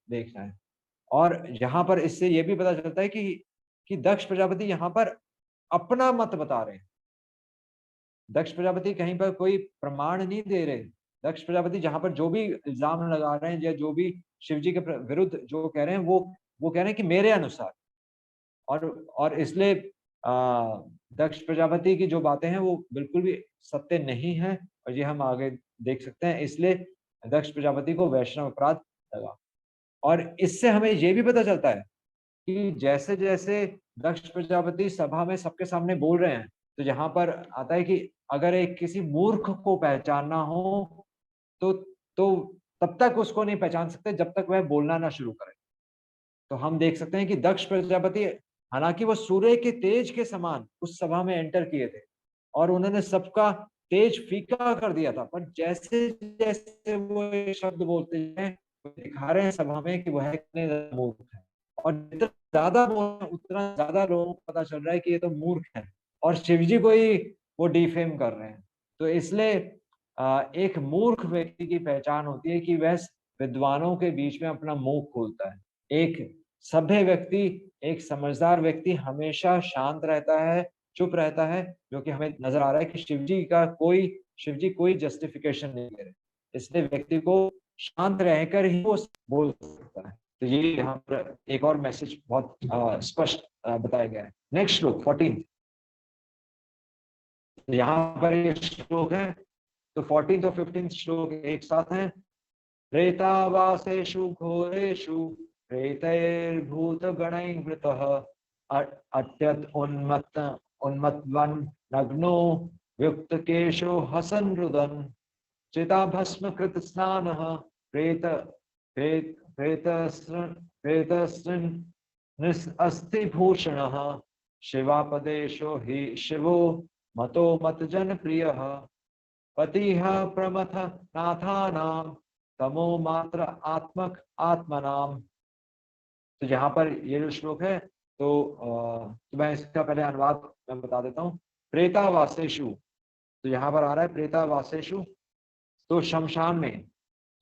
देखना है। और यहाँ पर इससे ये भी पता चलता है कि दक्ष प्रजापति यहाँ पर अपना मत बता रहे हैं। दक्ष प्रजापति कहीं पर कोई प्रमाण नहीं दे रहे। दक्ष प्रजापति जहां पर जो भी इल्जाम लगा रहे हैं या जो भी शिवजी के विरुद्ध जो कह रहे हैं, वो कह रहे हैं कि मेरे अनुसार, और इसलिए दक्ष प्रजापति की जो बातें हैं वो बिल्कुल भी सत्य नहीं है, और ये हम आगे देख सकते हैं। इसलिए दक्ष प्रजापति को वैष्णव अपराध लगा। और इससे हमें ये भी पता चलता है कि जैसे जैसे दक्ष प्रजापति सभा में सबके सामने बोल रहे हैं, तो यहाँ पर आता है कि अगर एक किसी मूर्ख को पहचानना हो तो तब तक उसको नहीं पहचान सकते जब तक वह बोलना ना शुरू करे। तो हम देख सकते हैं कि दक्ष प्रजापति हालांकि वो सूर्य के तेज के समान उस सभा में एंटर किए थे और उन्होंने सबका तेज फीका कर दिया था, पर जैसे जैसे वो ये शब्द बोलते हैं वो दिखा रहे हैं सभा में कि वह कितने ज्यादा मूर्ख है। और जितना ज्यादा बोल उतना ज्यादा लोगों को पता चल रहा है कि ये तो मूर्ख है और शिव जी को ही वो डिफेम कर रहे हैं। तो इसलिए एक मूर्ख व्यक्ति की पहचान होती है कि वह विद्वानों के बीच में अपना मुंह खोलता है। एक सभ्य व्यक्ति, एक समझदार व्यक्ति हमेशा शांत रहता है, चुप रहता है, जो कि हमें नजर आ रहा है कि शिव जी कोई जस्टिफिकेशन नहीं दे रहे। इसलिए व्यक्ति को शांत रहकर ही वो बोल सकता है। तो ये यहाँ पर एक और मैसेज बहुत स्पष्ट बताया गया है। नेक्स्ट श्लोक 14। तो यहाँ पर ये श्लोक है, तो 14 और 15 श्लोक एक साथ हैं। प्रेतावासेषु घोरेषु प्रेतैर्भूतगणैर्वृतः अत्यत उन्मत्तवन् नग्नो युक्तकेशो हसन् रुदन् चिताभस्मकृत स्नानः प्रेत प्रेत प्रेतस्रन् अस्थिभूषणः शिवापदेशो हि शिवो मतो मतजनप्रियः पतिः प्रमथ नाथानां तमो मात्र आत्मक आत्मनाम। तो यहाँ पर ये जो श्लोक है, तो मैं इसका पहले अनुवाद मैं बता देता हूँ। प्रेतावासेषु, तो यहाँ पर आ रहा है प्रेतावासेषु, तो शमशान में।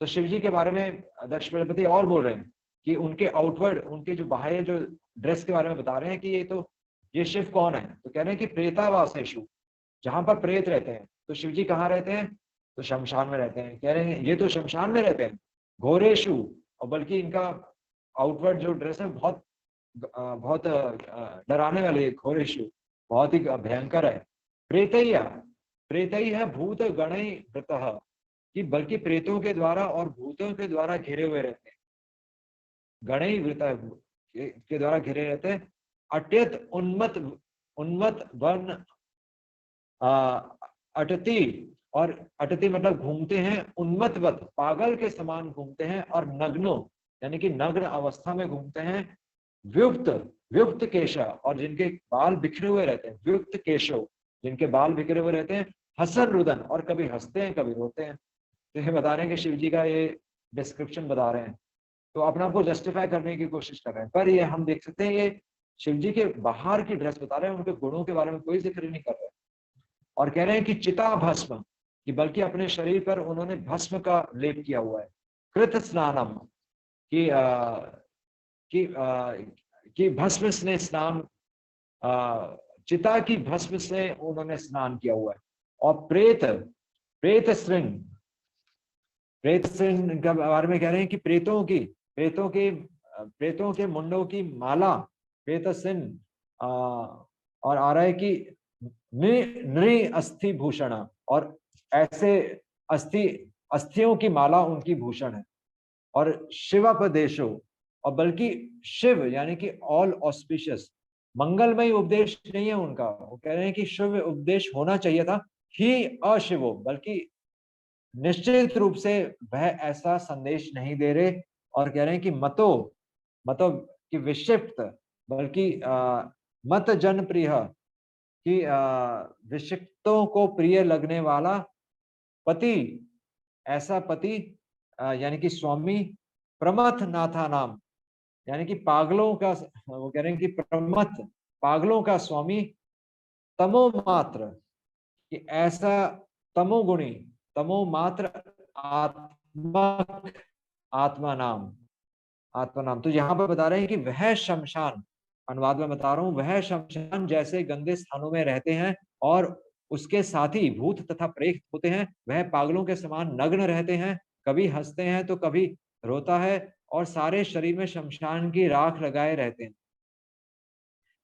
तो शिव जी के बारे में दक्ष प्रजापति और बोल रहे हैं कि उनके आउटवर्ड, उनके जो बाह्य जो ड्रेस के बारे में बता रहे हैं कि ये शिव कौन है। तो कह रहे हैं कि प्रेतावासेषु, जहां पर प्रेत रहते हैं। तो शिव जी कहाँ रहते हैं? तो शमशान में रहते हैं। कह रहे हैं ये तो शमशान में रहते हैं। घोरेशु, और बल्कि इनका आउटवर्ड जो ड्रेस है बहुत डराने वाली है। घोरेशु बहुत ही भयंकर है। प्रेतैया, प्रेतई है भूत गणई वृतः, कि बल्कि प्रेतों के द्वारा और भूतों के द्वारा घिरे हुए रहते हैं। गणई वृत के द्वारा घिरे रहते हैं। अत्यत उन्मत उन्मत वन अटति, और अटति मतलब घूमते हैं, उन्मत्तवत पागल के समान घूमते हैं, और नग्नो यानी कि नग्न अवस्था में घूमते हैं। व्युक्त, व्युक्त केशा, और जिनके बाल बिखरे हुए रहते हैं। व्युक्त केशव, जिनके बाल बिखरे हुए रहते हैं। हसन रुदन, और कभी हंसते हैं कभी रोते हैं। तो ये बता रहे हैं कि शिव जी का ये डिस्क्रिप्शन बता रहे हैं, तो अपने आप को जस्टिफाई करने की कोशिश कर रहे हैं। पर ये हम देख सकते हैं ये शिव जी के बाहर की ड्रेस बता रहे हैं, उनके गुणों के बारे में कोई जिक्र नहीं कर रहे। और कह रहे हैं कि चिता भस्म, कि बल्कि अपने शरीर पर उन्होंने भस्म का लेप किया हुआ है। कृत स्नानम, कि कि भस्म से स्नान, चिता की भस्म से उन्होंने स्नान किया हुआ है। और प्रेत, प्रेत श्रृंग, प्रेत श्रृंग के बारे में कह रहे हैं कि प्रेतों के मुंडों की माला प्रेत श्रृंग, और आ रहा है कि नृ अस्थि भूषण, और ऐसे अस्थियों की माला उनकी भूषण है। और शिवापदेशो, और बल्कि शिव यानी कि ऑल ऑस्पिशियस, मंगलमय उपदेश नहीं है उनका। वो कह रहे हैं कि शिव उपदेश होना चाहिए था, ही अशिवो, बल्कि निश्चित रूप से वह ऐसा संदेश नहीं दे रहे। और कह रहे हैं कि मतो कि विक्षिप्त, बल्कि मत जन प्रिय, कि विक्षिप्तों को प्रिय लगने वाला पति, ऐसा पति यानी कि स्वामी, प्रमथ नाथा नाम, यानी कि पागलों का, वो कह रहे हैं कि प्रमथ पागलों का स्वामी, तमो मात्र, कि ऐसा तमोगुणी, तमो मात्र आत्मक, आत्मा नाम, आत्मा नाम। तो यहाँ पर बता रहे हैं कि वह शमशान, अनुवाद में बता रहा हूँ, वह शमशान जैसे गंदे स्थानों में रहते हैं और उसके साथ ही भूत तथा प्रेत होते हैं, वह पागलों के समान नग्न रहते हैं, कभी हंसते हैं तो कभी रोता है, और सारे शरीर में शमशान की राख लगाए रहते हैं।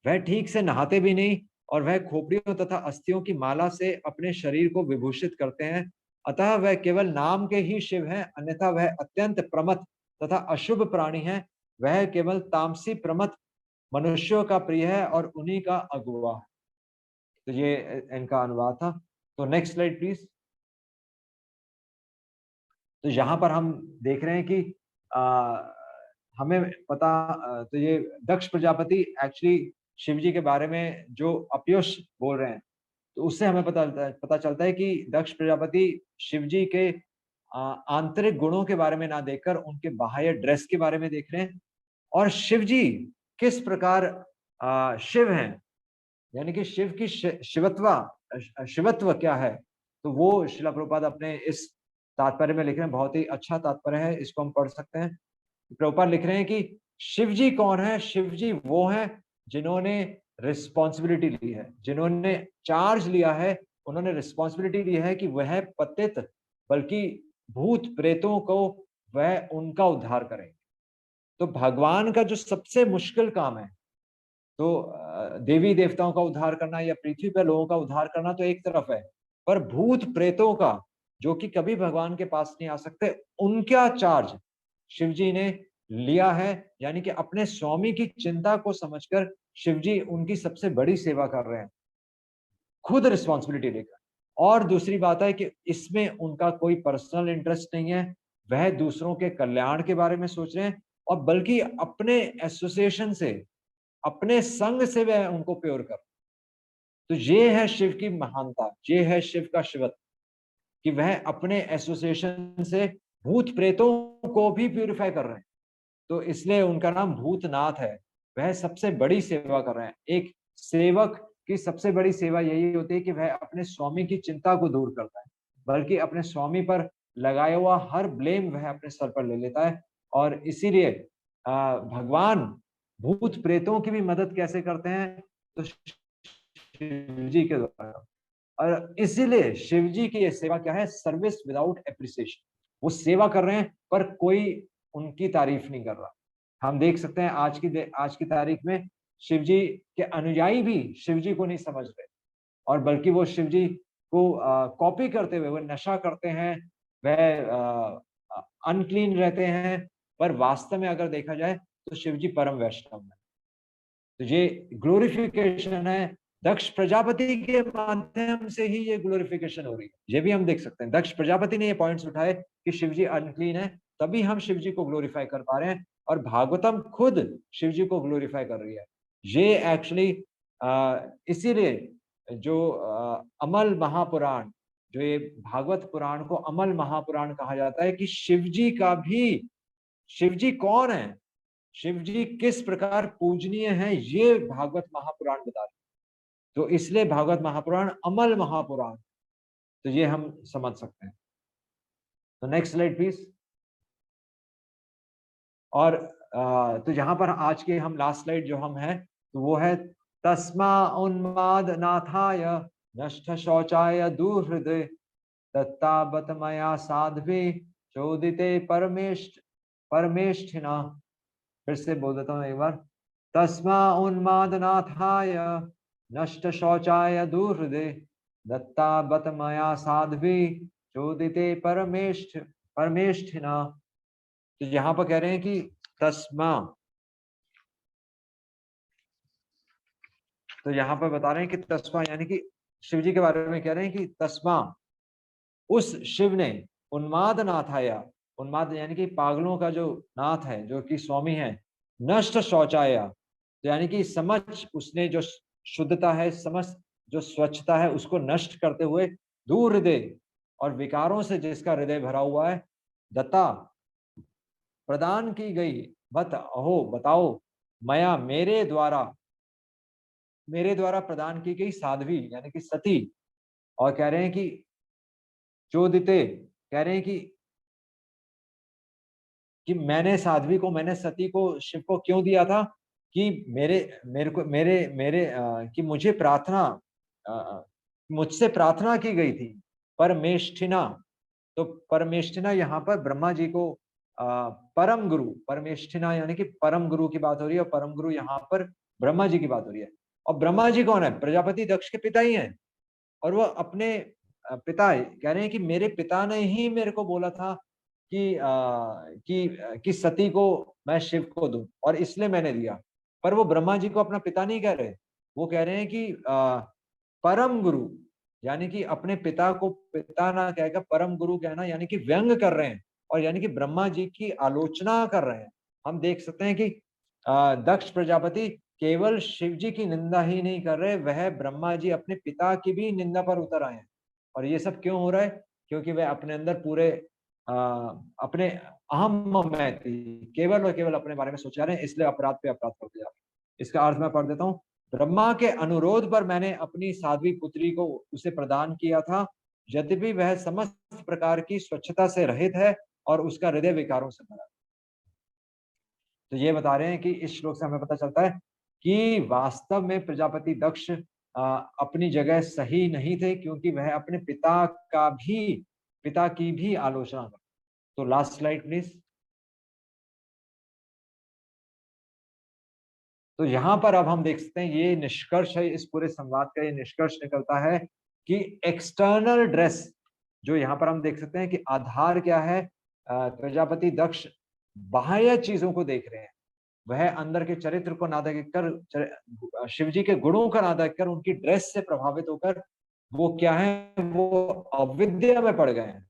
वह ठीक से नहाते भी नहीं, और वह खोपड़ियों तथा अस्थियों की माला से अपने शरीर को विभूषित करते हैं। अतः वह केवल नाम के ही शिव हैं, अन्यथा वह अत्यंत प्रमथ तथा अशुभ प्राणी है। वह केवल तामसी प्रमथ मनुष्यों का प्रिय है और उन्हीं का अगुआ है। तो ये इनका अनुवाद था। तो नेक्स्ट स्लाइड प्लीज। तो यहाँ पर हम देख रहे हैं कि हमें पता, तो ये दक्ष प्रजापति एक्चुअली शिव जी के बारे में जो अपयश बोल रहे हैं, तो उससे हमें पता चलता है कि दक्ष प्रजापति शिव जी के आंतरिक गुणों के बारे में ना देखकर उनके बाह्य ड्रेस के बारे में देख रहे हैं, और शिव जी किस प्रकार शिव हैं, यानी कि शिव की शिवत्व क्या है। तो वो श्रील प्रभुपाद अपने इस तात्पर्य में लिख रहे हैं, बहुत ही अच्छा तात्पर्य है, इसको हम पढ़ सकते हैं। प्रभुपाद लिख रहे हैं कि शिव जी कौन है? शिव जी वो हैं जिन्होंने रिस्पॉन्सिबिलिटी ली है, जिन्होंने चार्ज लिया है, उन्होंने रिस्पॉन्सिबिलिटी ली है कि वह पतित बल्कि भूत प्रेतों को वह उनका उद्धार करेंगे। तो भगवान का जो सबसे मुश्किल काम है, तो देवी देवताओं का उद्धार करना या पृथ्वी पर लोगों का उद्धार करना तो एक तरफ है, पर भूत प्रेतों का, जो कि कभी भगवान के पास नहीं आ सकते, उनका चार्ज शिव जी ने लिया है। यानी कि अपने स्वामी की चिंता को समझकर शिव जी उनकी सबसे बड़ी सेवा कर रहे हैं, खुद रिस्पॉन्सिबिलिटी लेकर। और दूसरी बात है कि इसमें उनका कोई पर्सनल इंटरेस्ट नहीं है, वह दूसरों के कल्याण के बारे में सोच रहे हैं, और बल्कि अपने एसोसिएशन से, अपने संग से वह उनको प्योर कर। तो ये है शिव की महानता, ये है शिव का शिवत्व, कि वह अपने एसोसिएशन से भूत प्रेतों को भी प्यूरिफाई कर रहे हैं। तो इसलिए उनका नाम भूतनाथ है। वह सबसे बड़ी सेवा कर रहे हैं। एक सेवक की सबसे बड़ी सेवा यही होती है कि वह अपने स्वामी की चिंता को दूर करता है, बल्कि अपने स्वामी पर लगाया हुआ हर ब्लेम वह अपने सर पर ले लेता है। और इसीलिए भगवान भूत प्रेतों की भी मदद कैसे करते हैं? तो शिव जी के द्वारा। और इसीलिए शिव जी की ये सेवा क्या है? Service without appreciation. वो सेवा कर रहे हैं, पर कोई उनकी तारीफ नहीं कर रहा। हम देख सकते हैं आज की तारीख में शिव जी के अनुयायी भी शिव जी को नहीं समझ रहे, और बल्कि वो शिव जी को कॉपी करते हुए वो नशा करते हैं, वह अनक्लीन रहते हैं, पर वास्तव में अगर देखा जाए तो शिव जी परम वैष्णव है। तो ये ग्लोरिफिकेशन है, दक्ष प्रजापति के माध्यम से ही ये ग्लोरिफिकेशन हो रही है। ये भी हम देख सकते हैं, दक्ष प्रजापति ने ये पॉइंट्स उठाए कि शिव जी अनक्लीन है, तभी हम शिव जी को ग्लोरीफाई कर पा रहे हैं, और भागवतम खुद शिव जी को ग्लोरीफाई कर रही है। ये एक्चुअली इसीलिए जो अमल महापुराण, जो ये भागवत पुराण को अमल महापुराण कहा जाता है, कि शिव जी का भी, शिव जी कौन है, शिव जी किस प्रकार पूजनीय है, ये भागवत महापुराण बता रहे हैं। तो इसलिए भागवत महापुराण अमल महापुराण, तो ये हम समझ सकते हैं। तो नेक्स्ट स्लाइड प्लीज। और तो यहाँ पर आज के हम लास्ट स्लाइड जो हम है, तो वो है तस्मा उन्माद नाथाय नष्ट शौचाय दुहृदय दत्तावत मया साध्वी चोदिते परमेष्ठिना। फिर से बोल देता हूँ एक बार। तस्मा उन्माद नाथाय नष्ट शौचाय दुहृदय दत्तावत मया साध्वी चोदिते परमेष्ठिना। तो यहाँ पर कह रहे हैं कि तस्मा, तो यहाँ पर बता रहे हैं कि तस्मा यानी कि शिव जी के बारे में कह रहे हैं कि तस्मा, उस शिव ने उन्माद नाथाया, उन्माद यानी कि पागलों का जो नाथ है, जो कि स्वामी है, नष्ट शौचाया, तो यानी कि समझ, उसने जो शुद्धता है, समस्त जो स्वच्छता है, उसको नष्ट करते हुए दूर हृदय और विकारों से जिसका हृदय भरा हुआ है, दत्ता प्रदान की गई, बत अहो बताओ, मया मेरे द्वारा प्रदान की गई साध्वी यानी कि सती। और कह रहे हैं कि चोदिते, कह रहे हैं कि मैंने साध्वी को, मैंने सती को शिव को क्यों दिया था? कि मेरे मेरे को मेरे कि मुझे प्रार्थना, मुझसे प्रार्थना की गई थी परमेष्ठिना। तो परमेष्ठिना यहाँ पर ब्रह्मा जी को परम गुरु, परमेष्ठिना यानी कि परम गुरु की बात हो रही है, और परम गुरु यहाँ पर ब्रह्मा जी की बात हो रही है। और ब्रह्मा जी कौन है? प्रजापति दक्ष के पिता ही हैं। और वो अपने पिता कह रहे हैं कि मेरे पिता ने ही मेरे को बोला था कि कि सती को मैं शिव को दूं, और इसलिए मैंने दिया। पर वो ब्रह्मा जी को अपना पिता नहीं कह रहे, वो कह रहे हैं कि परम गुरु, यानी कि अपने पिता को पिता ना कहकर परम गुरु कहना, यानी कि व्यंग कर रहे हैं, और यानी कि ब्रह्मा जी की आलोचना कर रहे हैं। हम देख सकते हैं कि दक्ष प्रजापति केवल शिव जी की निंदा ही नहीं कर रहे, वह ब्रह्मा जी अपने पिता की भी निंदा पर उतर आए हैं। और ये सब क्यों हो रहा है? क्योंकि वह अपने अंदर पूरे अ, अपने अहम ममैति केवल और केवल अपने बारे में सोच जा रहे हैं, इसलिए अपराध पे अपराध करते जा रहे हैं। इसका अर्थ मैं पढ़ देता हूँ। ब्रह्मा के अनुरोध पर मैंने अपनी साध्वी पुत्री को उसे प्रदान किया था, यद्यपि वह समस्त प्रकार की स्वच्छता से रहित है और उसका हृदय विकारों से भरा है। तो ये बता रहे हैं कि इस श्लोक से हमें पता चलता है कि वास्तव में प्रजापति दक्ष अपनी जगह सही नहीं थे, क्योंकि वह अपने पिता की भी आलोचना कर। तो लास्ट स्लाइड प्लीज। तो यहाँ पर अब हम देख सकते हैं, ये निष्कर्ष है इस पूरे संवाद का, ये निष्कर्ष निकलता है कि एक्सटर्नल ड्रेस, जो यहाँ पर हम देख सकते हैं कि आधार क्या है, प्रजापति दक्ष बाह्य चीजों को देख रहे हैं, वह अंदर के चरित्र को ना देखकर, शिव जी के गुणों का ना देखकर उनकी ड्रेस से प्रभावित होकर वो क्या है, वो अविद्या में पड़ गए हैं।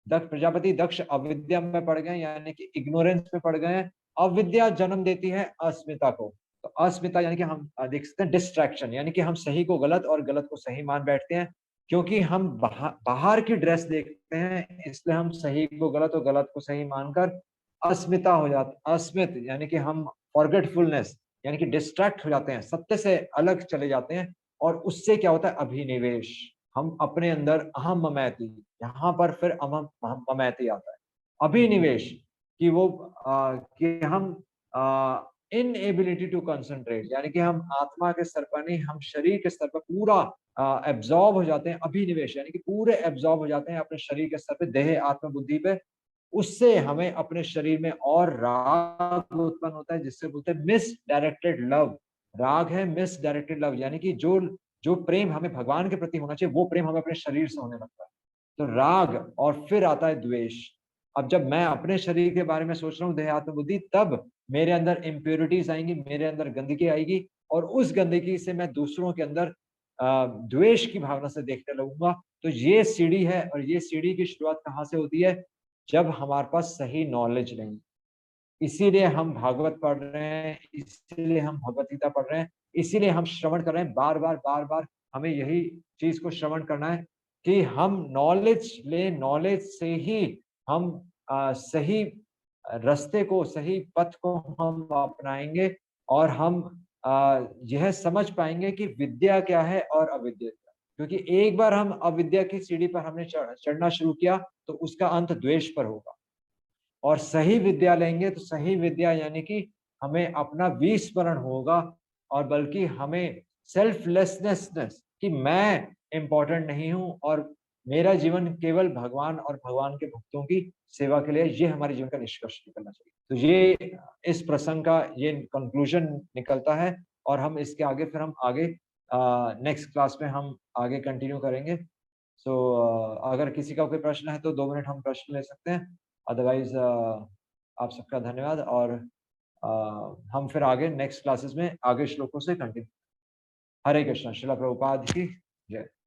दक्ष प्रजापति दक्ष अविद्या में पड़ गए, यानी कि इग्नोरेंस में पड़ गए हैं। अविद्या जन्म देती है अस्मिता को। तो अस्मिता यानी कि हम देख सकते हैं डिस्ट्रैक्शन, यानी कि हम सही को गलत और गलत को सही मान बैठते हैं, क्योंकि हम बाहर की ड्रेस देखते हैं, इसलिए हम सही को गलत और गलत को सही मानकर अस्मिता हो जाते, अस्मित यानी कि हम फॉरगेटफुलनेस यानी कि डिस्ट्रैक्ट हो जाते हैं, सत्य से अलग चले जाते हैं, और उससे क्या होता है, अभिनिवेश। हम अपने अंदर अहम ममैति, यहाँ पर फिर अहम ममैति आता है। अभिनिवेश कि वो कि हम इनएबिलिटी टू कंसंट्रेट, यानी कि हम आत्मा के स्तर पर नहीं, हम शरीर के स्तर पर पूरा एब्जॉर्ब हो जाते हैं। अभिनिवेश यानी कि पूरे एब्जॉर्ब हो जाते हैं अपने शरीर के स्तर पे, देह आत्म बुद्धि पे। उससे हमें अपने शरीर में और राग उत्पन्न होता है, जिससे बोलते हैं मिस डायरेक्टेड लव। राग है मिस डायरेक्टेड लव, यानी कि जो जो प्रेम हमें भगवान के प्रति होना चाहिए, वो प्रेम हमें अपने शरीर से होने लगता है। तो राग, और फिर आता है द्वेष। अब जब मैं अपने शरीर के बारे में सोच रहा हूँ, देह आत्म बुद्धि, तब मेरे अंदर इम्प्योरिटीज आएंगी, मेरे अंदर गंदगी आएगी, और उस गंदगी से मैं दूसरों के अंदर द्वेष की भावना से देखने लगूंगा। तो ये सीढ़ी है, और ये सीढ़ी की शुरुआत कहाँ से होती है? जब हमारे पास सही नॉलेज नहीं। इसीलिए हम भागवत पढ़ रहे हैं, इसीलिए हम भगवत गीता पढ़ रहे हैं, इसीलिए हम श्रवण कर रहे हैं बार बार बार बार। हमें यही चीज को श्रवण करना है कि हम नॉलेज ले, नॉलेज से ही हम सही रास्ते को, सही पथ को हम अपनाएंगे, और हम यह समझ पाएंगे कि विद्या क्या है और अविद्या क्या है। क्योंकि एक बार हम अविद्या की सीढ़ी पर हमने चढ़ना शुरू किया, तो उसका अंत द्वेष पर होगा। और सही विद्या लेंगे तो सही विद्या यानी कि हमें अपना विस्मरण होगा, और बल्कि हमें सेल्फलेसनेस कि मैं इम्पोर्टेंट नहीं हूँ, और मेरा जीवन केवल भगवान और भगवान के भक्तों की सेवा के लिए, ये हमारे जीवन का निष्कर्ष निकलना चाहिए। तो ये इस प्रसंग का ये कंक्लूजन निकलता है, और हम इसके आगे फिर हम आगे नेक्स्ट क्लास में हम आगे कंटिन्यू करेंगे। सो अगर किसी का कोई प्रश्न है तो 2 मिनट हम प्रश्न ले सकते हैं। अदरवाइज आप सबका धन्यवाद, और हम फिर आगे नेक्स्ट क्लासेस में आगे श्लोकों से कंटिन्यू। हरे कृष्णा। श्रील प्रभुपाद की जय।